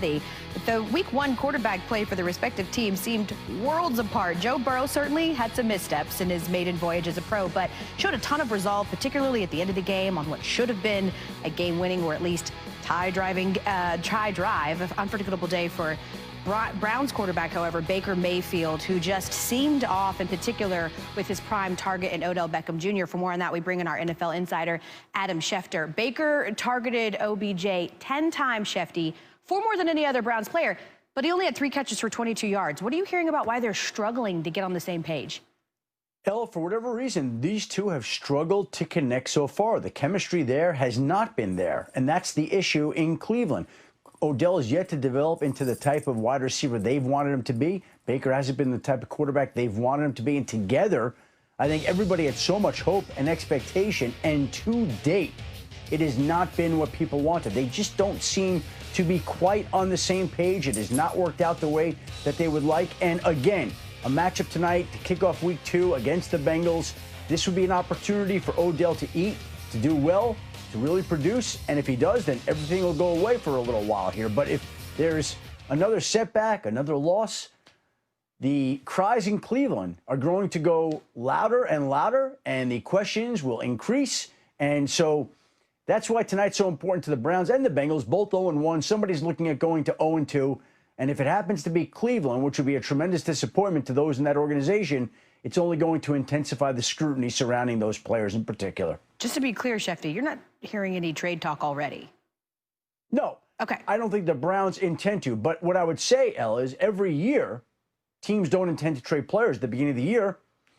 The Week 1 quarterback play for the respective teams seemed worlds apart. Joe Burrow certainly had some missteps in his maiden voyage as a pro, but showed a ton of resolve, particularly at the end of the game on what should have been a game-winning or at least tie-drive, unforgettable day for Browns quarterback, however, Baker Mayfield, who just seemed off, in particular with his prime target in Odell Beckham Jr. For more on that, we bring in our NFL insider, Adam Schefter. Baker targeted OBJ 10 times, Shefty, 4 more than any other Browns player, but he only had 3 catches for 22 yards. What are you hearing about why they're struggling to get on the same page? Ella, for whatever reason, these two have struggled to connect so far. The chemistry there has not been there, and that's the issue in Cleveland. Odell is yet to develop into the type of wide receiver they've wanted him to be. Baker hasn't been the type of quarterback they've wanted him to be. And together, I think everybody had so much hope and expectation. And to date, it has not been what people wanted. They just don't seem to be quite on the same page. It has not worked out the way that they would like. And again, a matchup tonight to kick off Week 2 against the Bengals. This would be an opportunity for Odell to eat, to do well, to really produce, and if he does, then everything will go away for a little while here. But if there's another setback, another loss, the cries in Cleveland are going to go louder and louder, and the questions will increase. And so that's why tonight's so important to the Browns and the Bengals, both 0-1. Somebody's looking at going to 0-2. And if it happens to be Cleveland, which would be a tremendous disappointment to those in that organization, it's only going to intensify the scrutiny surrounding those players in particular. Just to be clear, Shefty, you're not hearing any trade talk already? No. Okay. I don't think the Browns intend to. But what I would say, Ella, is every year, teams don't intend to trade players at the beginning of the year,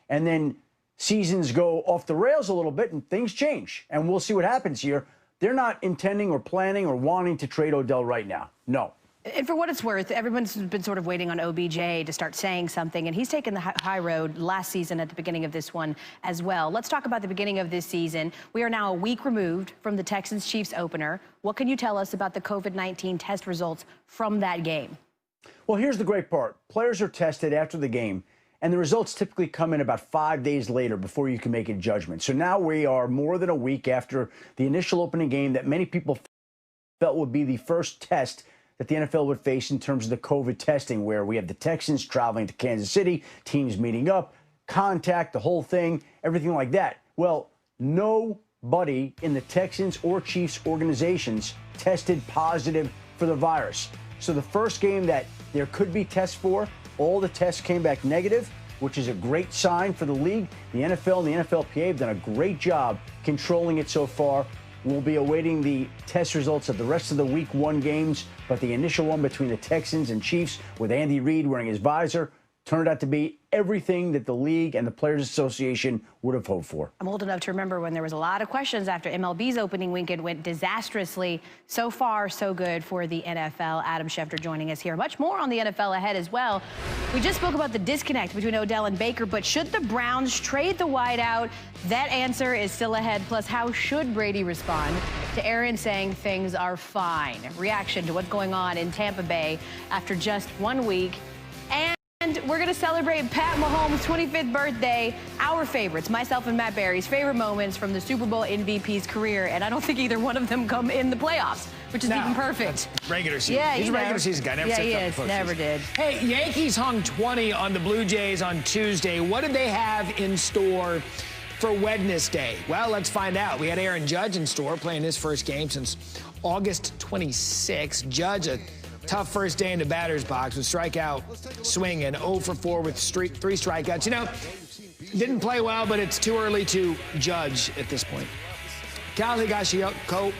and then seasons go off the rails a little bit and things change. And we'll see what happens here. They're not intending or planning or wanting to trade Odell right now. No. And for what it's worth, everyone's been sort of waiting on OBJ to start saying something, and he's taken the high road last season at the beginning of this one as well. Let's talk about the beginning of this season. We are now a week removed from the Texans-Chiefs opener. What can you tell us about the COVID-19 test results from that game? Well, here's the great part. Players are tested after the game, and the results typically come in about 5 days later before you can make a judgment. So now we are more than a week after the initial opening game that many people felt would be the first test that the NFL would face in terms of the COVID testing, where we have the Texans traveling to Kansas City, teams meeting up, contact, the whole thing, everything like that. Well, nobody in the Texans or Chiefs organizations tested positive for the virus. So the first game that there could be tests for, all the tests came back negative, which is a great sign for the league. The NFL and the NFLPA have done a great job controlling it so far. We'll be awaiting the test results of the rest of the Week 1 games, but the initial one between the Texans and Chiefs with Andy Reid wearing his visor turned out to be everything that the league and the Players Association would have hoped for. I'm old enough to remember when there was a lot of questions after MLB's opening weekend went disastrously. So far, so good for the NFL. Adam Schefter joining us here. Much more on the NFL ahead as well. We just spoke about the disconnect between Odell and Baker, but should the Browns trade the wideout? That answer is still ahead. Plus, how should Brady respond to Aaron saying things are fine? Reaction to what's going on in Tampa Bay after just 1 week. And we're going to celebrate Pat Mahomes' 25th birthday, our favorites, myself and Matt Barry's favorite moments from the Super Bowl MVP's career. And I don't think either one of them come in the playoffs, which is even perfect. Regular season. Yeah, he's a regular season guy. Never he never did. Hey, Yankees hung 20 on the Blue Jays on Tuesday. What did they have in store for Wednesday? Well, let's find out. We had Aaron Judge in store playing his first game since August 26. Judge, a tough first day in the batter's box with strikeout swinging, 0 for 4 with 3 strikeouts. You know, didn't play well, but it's too early to judge at this point. Cal Higashioka,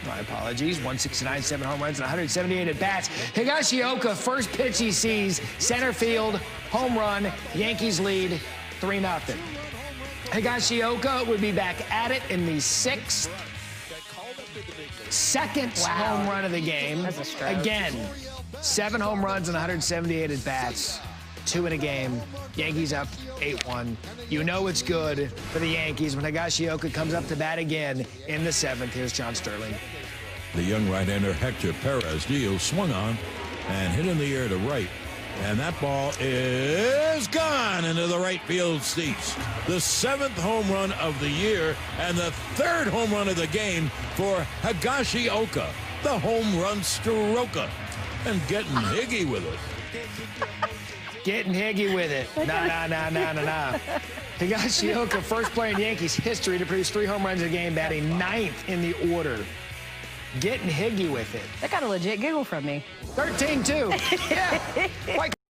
my apologies, 169, 7 home runs, and 178 at-bats. Higashioka, first pitch he sees, center field, home run, Yankees lead 3-0. Higashioka would be back at it in the 6th. Second home run of the game. That's a stroke. Again, 7 home runs and 178 at-bats. 2 in a game. Yankees up 8-1. You know it's good for the Yankees when Higashioka comes up to bat again in the 7th. Here's John Sterling. The young right-hander Hector Perez-Diaz swung on and hit in the air to right. And that ball is gone into the right field seats. The 7th home run of the year and the 3rd home run of the game for Higashioka. the home run stroker, and getting higgy with it. Getting higgy with it. Nah. Higashioka, first player in Yankees history to produce 3 home runs a game, batting 9th in the order. Getting higgy with it. That got a legit giggle from me. 13-2. Yeah. Quite